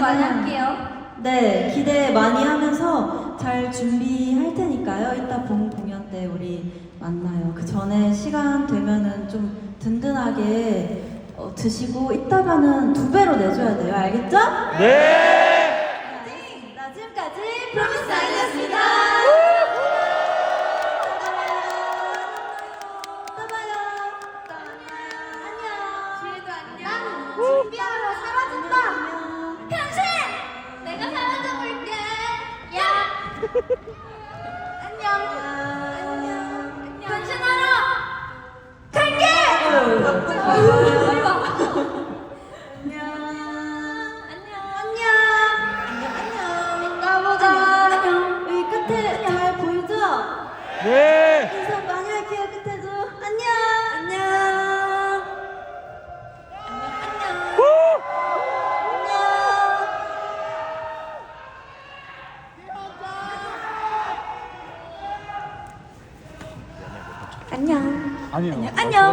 많이 할게요. 네, 기대 많이 하면서 잘 준비할 테니까요. 이따 본 공연 때 우리 만나요. 그 전에 시간 되면은 좀 든든하게 드시고 이따가는 2배로 내줘야 돼요. 알겠죠? 네! 나 지금까지 프로미스 아이였습니다. 또 봐요. 안녕. 뒤에도 안녕. 난 준비하러 사라진다. 안녕. 당신! 내가 사라져 볼게. 야! 안녕. 안녕. 당신하러 갈게! 빨리 와. 안녕. 가보자. 여기 끝에 잘 보이죠? 네! 인사 많이 할게요. 끝에도. 안녕. 안녕. 안녕. 아니요. 안녕.